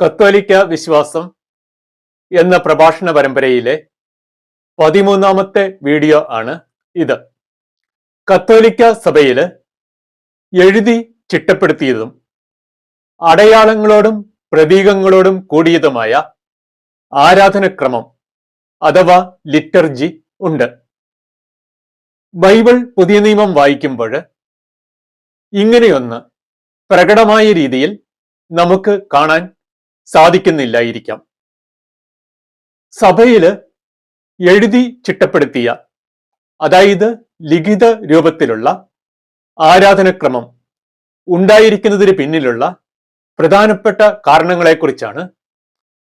കത്തോലിക്ക വിശ്വാസം എന്ന പ്രഭാഷണ പരമ്പരയിലെ 13ാമത്തെ വീഡിയോ ആണ് ഇത്. കത്തോലിക്ക സഭയില് എഴുതി ചിട്ടപ്പെടുത്തിയതും അടയാളങ്ങളോടും പ്രതീകങ്ങളോടും കൂടിയതുമായ ആരാധനക്രമം അഥവാ ലിറ്റർജി ഉണ്ട്. ബൈബിൾ പുതിയ നിയമം വായിക്കുമ്പോൾ ഇങ്ങനെയൊന്ന് പ്രകടമായ രീതിയിൽ നമുക്ക് കാണാൻ സാധിക്കുന്നില്ലായിരിക്കാം. സഭയില് എഴുതി ചിട്ടപ്പെടുത്തിയ, അതായത് ലിഖിത രൂപത്തിലുള്ള ആരാധനക്രമം ഉണ്ടായിരിക്കുന്നതിന് പിന്നിലുള്ള പ്രധാനപ്പെട്ട കാരണങ്ങളെക്കുറിച്ചാണ്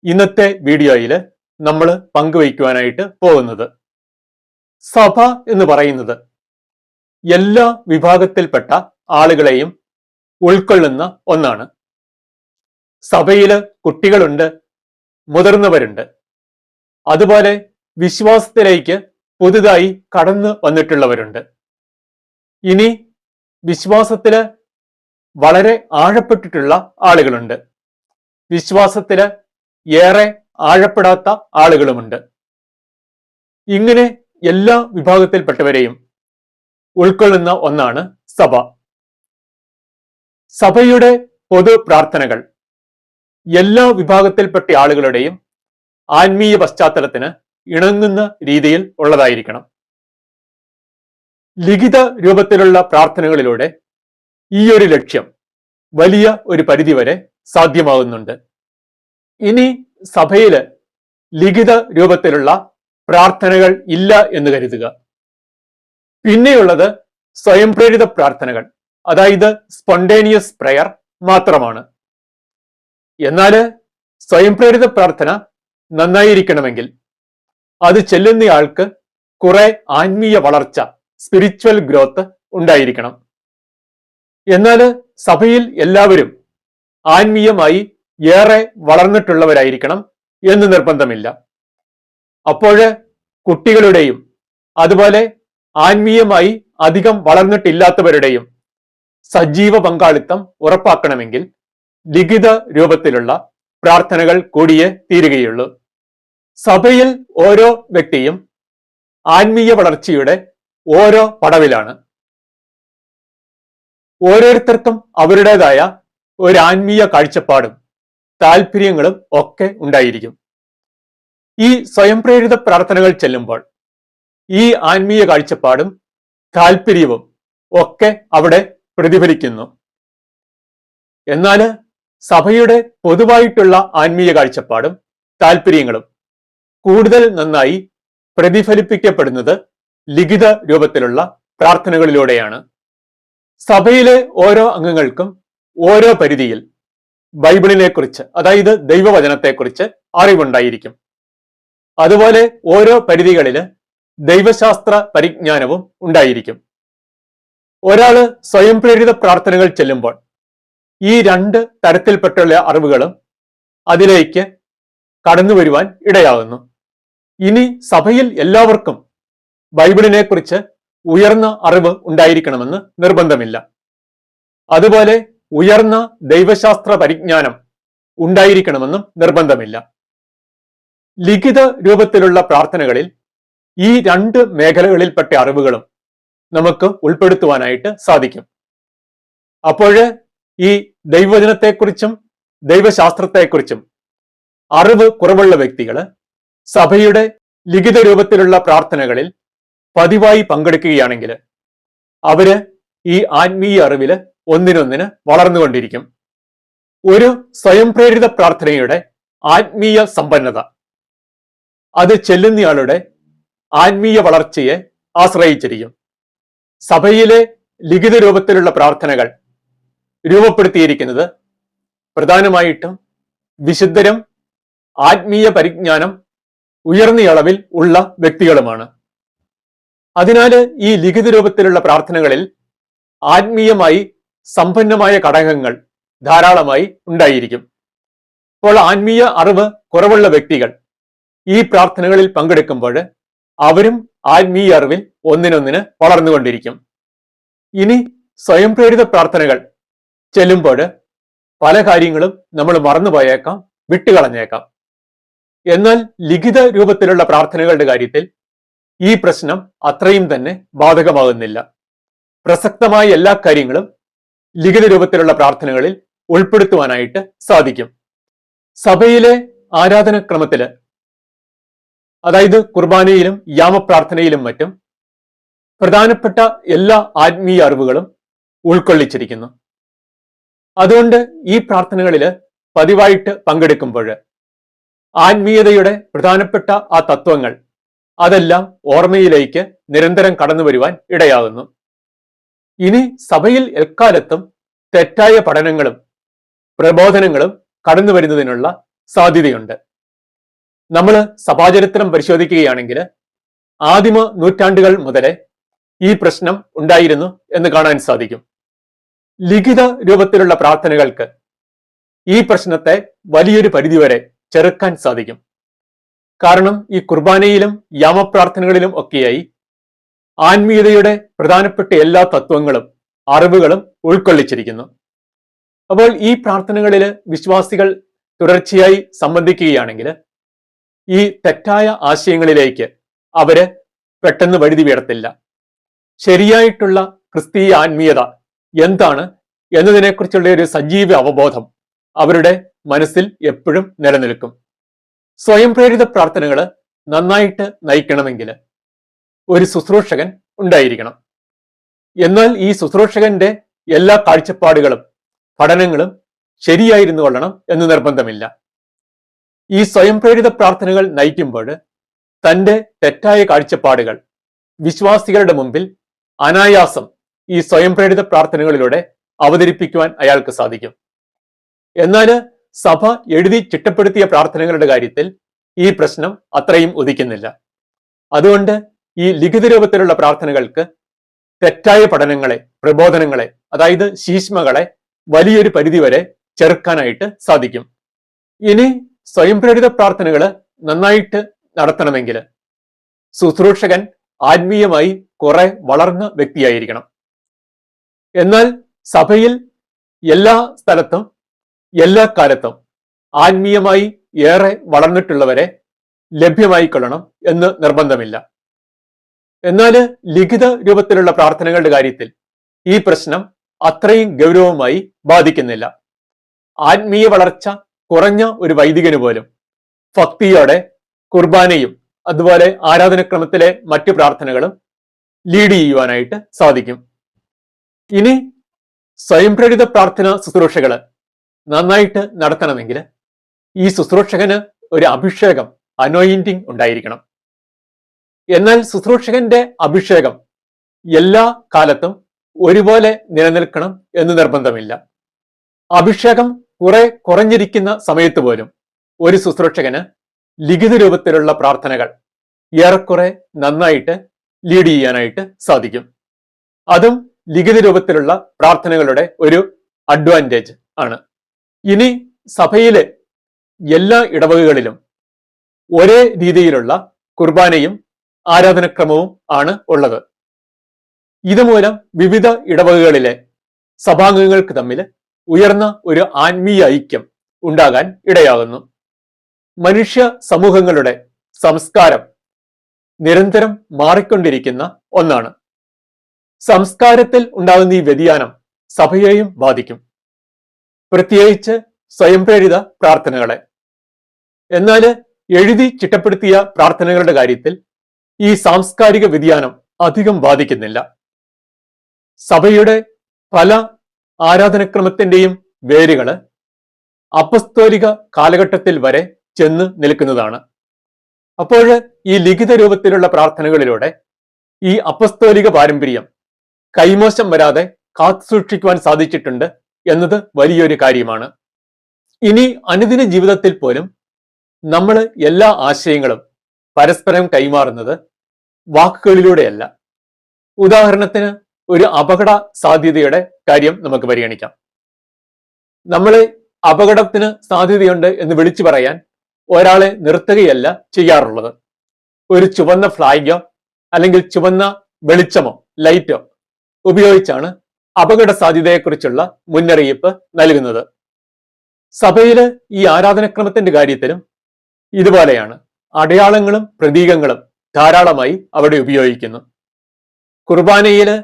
ഇന്നത്തെ വീഡിയോയിൽ നമ്മൾ പങ്കുവയ്ക്കുവാനായിട്ട് പോകുന്നത്. സഭ എന്ന് പറയുന്നത് എല്ലാ വിഭാഗത്തിൽപ്പെട്ട ആളുകളെയും ഉൾക്കൊള്ളുന്ന ഒന്നാണ്. സഭയില് കുട്ടികളുണ്ട്, മുതിർന്നവരുണ്ട്, അതുപോലെ വിശ്വാസത്തിലേക്ക് പുതുതായി കടന്നു വന്നിട്ടുള്ളവരുണ്ട്. ഇനി വിശ്വാസത്തില് വളരെ ആഴപ്പെട്ടിട്ടുള്ള ആളുകളുണ്ട്, വിശ്വാസത്തില് ഏറെ ആഴപ്പെടാത്ത ആളുകളുമുണ്ട്. ഇങ്ങനെ എല്ലാ വിഭാഗത്തിൽപ്പെട്ടവരെയും ഉൾക്കൊള്ളുന്ന ഒന്നാണ് സഭ. സഭയുടെ പൊതു പ്രാർത്ഥനകൾ എല്ലാ വിഭാഗത്തിൽപ്പെട്ട ആളുകളുടെയും ആത്മീയ പശ്ചാത്തലത്തിന് ഇണങ്ങുന്ന രീതിയിൽ ഉള്ളതായിരിക്കണം. ലിഖിത രൂപത്തിലുള്ള പ്രാർത്ഥനകളിലൂടെ ഈ ഒരു ലക്ഷ്യം വലിയ ഒരു പരിധിവരെ സാധ്യമാകുന്നുണ്ട്. ഇനി സഭയില് ലിഖിത രൂപത്തിലുള്ള പ്രാർത്ഥനകൾ ഇല്ല എന്ന് കരുതുക. പിന്നെയുള്ളത് സ്വയം പ്രേരിത പ്രാർത്ഥനകൾ, അതായത് സ്പോണ്ടേനിയസ് പ്രയർ മാത്രമാണ്. എന്നാല് സ്വയം പ്രേരിത പ്രാർത്ഥന നന്നായിരിക്കണമെങ്കിൽ അത് ചെല്ലുന്നയാൾക്ക് കുറെ ആത്മീയ വളർച്ച, സ്പിരിച്വൽ ഗ്രോത്ത് ഉണ്ടായിരിക്കണം. എന്നാൽ സഭയിൽ എല്ലാവരും ആത്മീയമായി ഏറെ വളർന്നിട്ടുള്ളവരായിരിക്കണം എന്ന് നിർബന്ധമില്ല. അപ്പോഴ് കുട്ടികളുടെയും അതുപോലെ ആത്മീയമായി അധികം വളർന്നിട്ടില്ലാത്തവരുടെയും സജീവ പങ്കാളിത്തം ഉറപ്പാക്കണമെങ്കിൽ ലിഖിത രൂപത്തിലുള്ള പ്രാർത്ഥനകൾ കൂടിയേ തീരുകയുള്ളൂ. സഭയിൽ ഓരോ വ്യക്തിയും ആത്മീയ വളർച്ചയുടെ ഓരോ പടവിലാണ്. ഓരോരുത്തർക്കും അവരുടേതായ ഒരു ആത്മീയ കാഴ്ചപ്പാടും താല്പര്യങ്ങളും ഒക്കെ ഉണ്ടായിരിക്കും. ഈ സ്വയം പ്രേരിത പ്രാർത്ഥനകൾ ചെല്ലുമ്പോൾ ഈ ആത്മീയ കാഴ്ചപ്പാടും താല്പര്യവും ഒക്കെ അവിടെ പ്രതിഫലിക്കുന്നു. എന്നാൽ സഭയുടെ പൊതുവായിട്ടുള്ള ആത്മീയ കാഴ്ചപ്പാടും താല്പര്യങ്ങളും കൂടുതൽ നന്നായി പ്രതിഫലിപ്പിക്കപ്പെടുന്നത് ലിഖിത രൂപത്തിലുള്ള പ്രാർത്ഥനകളിലൂടെയാണ്. സഭയിലെ ഓരോ അംഗങ്ങൾക്കും ഓരോ പരിധിയിൽ ബൈബിളിനെ കുറിച്ച്, അതായത് ദൈവവചനത്തെക്കുറിച്ച് അറിവുണ്ടായിരിക്കും. അതുപോലെ ഓരോ പരിധികളില് ദൈവശാസ്ത്ര പരിജ്ഞാനവും ഉണ്ടായിരിക്കും. ഒരാള് സ്വയം പ്രേരിത പ്രാർത്ഥനകൾ ചെല്ലുമ്പോൾ ഈ രണ്ട് തരത്തിൽപ്പെട്ടുള്ള അറിവുകളും അതിലേക്ക് കടന്നു വരുവാൻ ഇടയാകുന്നു. ഇനി സഭയിൽ എല്ലാവർക്കും ബൈബിളിനെ കുറിച്ച് ഉയർന്ന അറിവ് ഉണ്ടായിരിക്കണമെന്ന് നിർബന്ധമില്ല. അതുപോലെ ഉയർന്ന ദൈവശാസ്ത്ര പരിജ്ഞാനം ഉണ്ടായിരിക്കണമെന്നും നിർബന്ധമില്ല. ലിഖിത രൂപത്തിലുള്ള പ്രാർത്ഥനകളിൽ ഈ രണ്ട് മേഖലകളിൽപ്പെട്ട അറിവുകളും നമുക്ക് ഉൾപ്പെടുത്തുവാനായിട്ട് സാധിക്കും. അപ്പോഴ് ഈ ദൈവവചനത്തെക്കുറിച്ചും ദൈവശാസ്ത്രത്തെക്കുറിച്ചും അറിവ് കുറവുള്ള വ്യക്തികള് സഭയുടെ ലിഖിത രൂപത്തിലുള്ള പ്രാർത്ഥനകളിൽ പതിവായി പങ്കെടുക്കുകയാണെങ്കിൽ അവര് ഈ ആത്മീയ അറിവില് ഒന്നിനൊന്നിന് വളർന്നുകൊണ്ടിരിക്കും. ഒരു സ്വയം പ്രേരിത പ്രാർത്ഥനയുടെ ആത്മീയ സമ്പന്നത അത് ചെല്ലുന്നയാളുടെ ആത്മീയ വളർച്ചയെ ആശ്രയിച്ചിരിക്കും. സഭയിലെ ലിഖിത രൂപത്തിലുള്ള പ്രാർത്ഥനകൾ രൂപപ്പെടുത്തിയിരിക്കുന്നത് പ്രധാനമായിട്ടും വിശുദ്ധരും ആത്മീയ പരിജ്ഞാനം ഉയർന്ന അളവിൽ ഉള്ള വ്യക്തികളുമാണ്. അതിനാല് ഈ ലിഖിത രൂപത്തിലുള്ള പ്രാർത്ഥനകളിൽ ആത്മീയമായി സമ്പന്നമായ ഘടകങ്ങൾ ധാരാളമായി ഉണ്ടായിരിക്കും. അപ്പോൾ ആത്മീയ അറിവ് കുറവുള്ള വ്യക്തികൾ ഈ പ്രാർത്ഥനകളിൽ പങ്കെടുക്കുമ്പോൾ അവരും ആത്മീയ അറിവിൽ ഒന്നിനൊന്നിന് വളർന്നുകൊണ്ടിരിക്കും. ഇനി സ്വയം പ്രേരിത പ്രാർത്ഥനകൾ ചെല്ലുമ്പോൾ പല കാര്യങ്ങളും നമ്മൾ മറന്നുപോയേക്കാം, വിട്ടുകളഞ്ഞേക്കാം. എന്നാൽ ലിഖിത രൂപത്തിലുള്ള പ്രാർത്ഥനകളുടെ കാര്യത്തിൽ ഈ പ്രശ്നം അത്രയും തന്നെ ബാധകമാകുന്നില്ല. പ്രസക്തമായ എല്ലാ കാര്യങ്ങളും ലിഖിത രൂപത്തിലുള്ള പ്രാർത്ഥനകളിൽ ഉൾപ്പെടുത്തുവാനായിട്ട് സാധിക്കും. സഭയിലെ ആരാധനക്രമത്തില്, അതായത് കുർബാനയിലും യാമപ്രാർത്ഥനയിലും മറ്റും പ്രധാനപ്പെട്ട എല്ലാ ആത്മീയ അറിവുകളും ഉൾക്കൊള്ളിച്ചിരിക്കുന്നു. അതുകൊണ്ട് ഈ പ്രാർത്ഥനകളില് പതിവായിട്ട് പങ്കെടുക്കുമ്പോൾ ആത്മീയതയുടെ പ്രധാനപ്പെട്ട ആ തത്വങ്ങൾ അതെല്ലാം ഓർമ്മയിലേക്ക് നിരന്തരം കടന്നു വരുവാൻ ഇടയാകുന്നു. ഇനി സഭയിൽ എക്കാലത്തും തെറ്റായ പഠനങ്ങളും പ്രബോധനങ്ങളും കടന്നു വരുന്നതിനുള്ള സാധ്യതയുണ്ട്. നമ്മൾ സഭാചരിത്രം പരിശോധിക്കുകയാണെങ്കിൽ ആദിമ നൂറ്റാണ്ടുകൾ മുതലേ ഈ പ്രശ്നം ഉണ്ടായിരുന്നു എന്ന് കാണാൻ സാധിക്കും. ലിഖിത രൂപത്തിലുള്ള പ്രാർത്ഥനകൾക്ക് ഈ പ്രശ്നത്തെ വലിയൊരു പരിധിവരെ ചെറുക്കാൻ സാധിക്കും. കാരണം ഈ കുർബാനയിലും യാമപ്രാർത്ഥനകളിലും ഒക്കെയായി ആത്മീയതയുടെ പ്രധാനപ്പെട്ട എല്ലാ തത്വങ്ങളും അറിവുകളും ഉൾക്കൊള്ളിച്ചിരിക്കുന്നു. അപ്പോൾ ഈ പ്രാർത്ഥനകളിൽ വിശ്വാസികൾ തുടർച്ചയായി സംബന്ധിക്കുകയാണെങ്കിൽ ഈ തെറ്റായ ആശയങ്ങളിലേക്ക് അവര് പെട്ടെന്ന് വഴുതി വീഴത്തില്ല. ശരിയായിട്ടുള്ള ക്രിസ്തീയ ആത്മീയത എന്താണ് എന്നതിനെക്കുറിച്ചുള്ള ഒരു സജീവ അവബോധം അവരുടെ മനസ്സിൽ എപ്പോഴും നിലനിൽക്കും. സ്വയം പ്രേരിത പ്രാർത്ഥനകൾ നന്നായിട്ട് നയിക്കണമെങ്കിൽ ഒരു ശുശ്രൂഷകൻ ഉണ്ടായിരിക്കണം. എന്നാൽ ഈ ശുശ്രൂഷകന്റെ എല്ലാ കാഴ്ചപ്പാടുകളും പഠനങ്ങളും ശരിയായിരുന്നു കൊള്ളണം എന്ന് നിർബന്ധമില്ല. ഈ സ്വയം പ്രേരിത പ്രാർത്ഥനകൾ നയിക്കുമ്പോൾ തന്റെ തെറ്റായ കാഴ്ചപ്പാടുകൾ വിശ്വാസികളുടെ മുമ്പിൽ അനായാസം ഈ സ്വയം പ്രേരിത പ്രാർത്ഥനകളിലൂടെ അവതരിപ്പിക്കുവാൻ അയാൾക്ക് സാധിക്കും. എന്നാൽ സഭ എഴുതി ചിട്ടപ്പെടുത്തിയ പ്രാർത്ഥനകളുടെ കാര്യത്തിൽ ഈ പ്രശ്നം അത്രയും ഉദിക്കുന്നില്ല. അതുകൊണ്ട് ഈ ലിഖിത രൂപത്തിലുള്ള പ്രാർത്ഥനകൾക്ക് തെറ്റായ പഠനങ്ങളെ, പ്രബോധനങ്ങളെ, അതായത് ശീശ്മകളെ വലിയൊരു പരിധിവരെ ചെറുക്കാനായിട്ട് സാധിക്കും. ഇനി സ്വയം പ്രേരിത പ്രാർത്ഥനകൾ നന്നായിട്ട് നടത്തണമെങ്കിൽ ശുശ്രൂഷകൻ ആത്മീയമായി കുറെ വളർന്ന വ്യക്തിയായിരിക്കണം. എന്നാൽ സഭയിൽ എല്ലാ സ്ഥലത്തും എല്ലാ കാലത്തും ആത്മീയമായി ഏറെ വളർന്നിട്ടുള്ളവരെ ലഭ്യമായിക്കൊള്ളണം എന്ന് നിർബന്ധമില്ല. എന്നാൽ ലിഖിത രൂപത്തിലുള്ള പ്രാർത്ഥനകളുടെ കാര്യത്തിൽ ഈ പ്രശ്നം അത്രയും ഗൗരവമായി ബാധിക്കുന്നില്ല. ആത്മീയ വളർച്ച കുറഞ്ഞ ഒരു വൈദികന് പോലും ഭക്തിയോടെ കുർബാനയും അതുപോലെ ആരാധനക്രമത്തിലെ മറ്റു പ്രാർത്ഥനകളും ലീഡ് ചെയ്യുവാനായിട്ട് സാധിക്കും. ഇനി സ്വയം പ്രേരിത പ്രാർത്ഥന ശുശ്രൂഷകള് നന്നായിട്ട് നടത്തണമെങ്കിൽ ഈ ശുശ്രൂഷകന് ഒരു അഭിഷേകം, അനോയിന്റിങ് ഉണ്ടായിരിക്കണം. എന്നാൽ ശുശ്രൂഷകന്റെ അഭിഷേകം എല്ലാ കാലത്തും ഒരുപോലെ നിലനിൽക്കണം എന്ന് നിർബന്ധമില്ല. അഭിഷേകം കുറെ കുറഞ്ഞിരിക്കുന്ന സമയത്ത് പോലും ഒരു ശുശ്രൂഷകന് ലിഖിത രൂപത്തിലുള്ള പ്രാർത്ഥനകൾ ഏറെക്കുറെ നന്നായിട്ട് ലീഡ് ചെയ്യാനായിട്ട് സാധിക്കും. അതും ലിഖിത രൂപത്തിലുള്ള പ്രാർത്ഥനകളുടെ ഒരു അഡ്വാൻറ്റേജ് ആണ്. ഇനി സഭയിലെ എല്ലാ ഇടവകകളിലും ഒരേ രീതിയിലുള്ള കുർബാനയും ആരാധനക്രമവും ആണ് ഉള്ളത്. ഇതുമൂലം വിവിധ ഇടവകകളിലെ സഭാംഗങ്ങൾക്ക് തമ്മിൽ ഉയർന്ന ഒരു ആത്മീയ ഐക്യം ഉണ്ടാകാൻ ഇടയാകുന്നു. മനുഷ്യ സമൂഹങ്ങളുടെ സംസ്കാരം നിരന്തരം മാറിക്കൊണ്ടിരിക്കുന്ന ഒന്നാണ്. സംസ്കാരത്തിൽ ഉണ്ടാകുന്ന ഈ വ്യതിയാനം സഭയെയും ബാധിക്കും, പ്രത്യേകിച്ച് സ്വയം പ്രേരിത പ്രാർത്ഥനകളെ. എന്നാൽ എഴുതി ചിട്ടപ്പെടുത്തിയ പ്രാർത്ഥനകളുടെ കാര്യത്തിൽ ഈ സാംസ്കാരിക വ്യതിയാനം അധികം ബാധിക്കുന്നില്ല. സഭയുടെ പല ആരാധനക്രമത്തിന്റെയും വേരുകള് അപ്പസ്തോലിക കാലഘട്ടത്തിൽ വരെ ചെന്ന് നിൽക്കുന്നതാണ്. അപ്പോൾ ഈ ലിഖിത രൂപത്തിലുള്ള പ്രാർത്ഥനകളിലൂടെ ഈ അപ്പസ്തോലിക പാരമ്പര്യം കൈമോശം വരാതെ കാത്തുസൂക്ഷിക്കുവാൻ സാധിച്ചിട്ടുണ്ട് എന്നത് വലിയൊരു കാര്യമാണ്. ഇനി അനുദിന ജീവിതത്തിൽ പോലും നമ്മൾ എല്ലാ ആശയങ്ങളും പരസ്പരം കൈമാറുന്നത് വാക്കുകളിലൂടെയല്ല. ഉദാഹരണത്തിന് ഒരു അപകട സാധ്യതയുടെ കാര്യം നമുക്ക് പരിഗണിക്കാം. നമ്മൾ അപകടത്തിന് സാധ്യതയുണ്ട് എന്ന് വിളിച്ചു പറയാൻ ഒരാളെ നിർത്തുകയല്ല ചെയ്യാറുള്ളത്. ഒരു ചുവന്ന ഫ്ലാഗോ അല്ലെങ്കിൽ ചുവന്ന വെളിച്ചമോ ലൈറ്റോ ഉപയോഗിച്ചാണ് അപകട സാധ്യതയെക്കുറിച്ചുള്ള മുന്നറിയിപ്പ് നൽകുന്നത്. സഭയില് ഈ ആരാധനക്രമത്തിന്റെ കാര്യത്തിലും ഇതുപോലെയാണ്. അടയാളങ്ങളും പ്രതീകങ്ങളും ധാരാളമായി അവിടെ ഉപയോഗിക്കുന്നു. കുർബാനയില്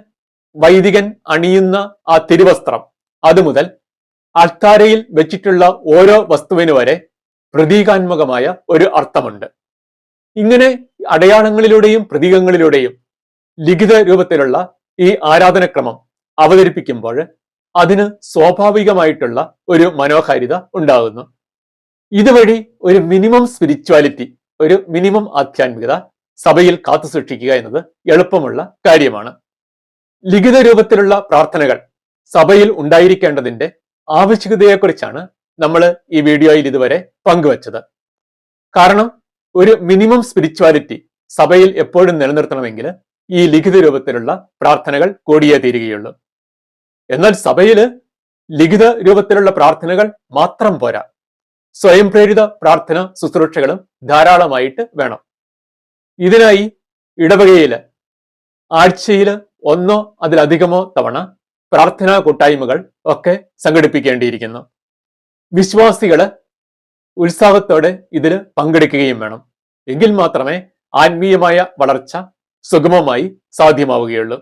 വൈദികൻ അണിയുന്ന ആ തിരുവസ്ത്രം അതുമുതൽ അൾത്താരയിൽ വെച്ചിട്ടുള്ള ഓരോ വസ്തുവിന് വരെ പ്രതീകാത്മകമായ ഒരു അർത്ഥമുണ്ട്. ഇങ്ങനെ അടയാളങ്ങളിലൂടെയും പ്രതീകങ്ങളിലൂടെയും ലിഖിത രൂപത്തിലുള്ള ഈ ആരാധനക്രമം അവതരിപ്പിക്കുമ്പോൾ അതിന് സ്വാഭാവികമായിട്ടുള്ള ഒരു മനോഹാരിത ഉണ്ടാകുന്നു. ഇതുവഴി ഒരു മിനിമം സ്പിരിച്വാലിറ്റി, ഒരു മിനിമം ആധ്യാത്മികത സഭയിൽ കാത്തു സൂക്ഷിക്കുക എന്നത് എളുപ്പമുള്ള കാര്യമാണ്. ലിഖിത രൂപത്തിലുള്ള പ്രാർത്ഥനകൾ സഭയിൽ ഉണ്ടായിരിക്കേണ്ടതിന്റെ ആവശ്യകതയെക്കുറിച്ചാണ് നമ്മൾ ഈ വീഡിയോയിൽ ഇതുവരെ പങ്കുവച്ചത്. കാരണം ഒരു മിനിമം സ്പിരിച്വാലിറ്റി സഭയിൽ എപ്പോഴും നിലനിർത്തണമെങ്കിൽ ഈ ലിഖിത രൂപത്തിലുള്ള പ്രാർത്ഥനകൾ കൂടിയേ തീരുകയുള്ളൂ. എന്നാൽ സഭയില് ലിഖിത രൂപത്തിലുള്ള പ്രാർത്ഥനകൾ മാത്രം പോരാ, സ്വയം പ്രേരിത പ്രാർത്ഥന ശുശ്രൂഷകളും ധാരാളമായിട്ട് വേണം. ഇതിനായി ഇടവകയില് ആഴ്ചയില് ഒന്നോ അതിലധികമോ തവണ പ്രാർത്ഥനാ കൂട്ടായ്മകൾ ഒക്കെ സംഘടിപ്പിക്കേണ്ടിയിരിക്കുന്നു. വിശ്വാസികള് ഉത്സാഹത്തോടെ ഇതിൽ പങ്കെടുക്കുകയും വേണം. എങ്കിൽ മാത്രമേ ആത്മീയമായ വളർച്ച സുഗമമായി സാധ്യമാവുകയുള്ളൂ.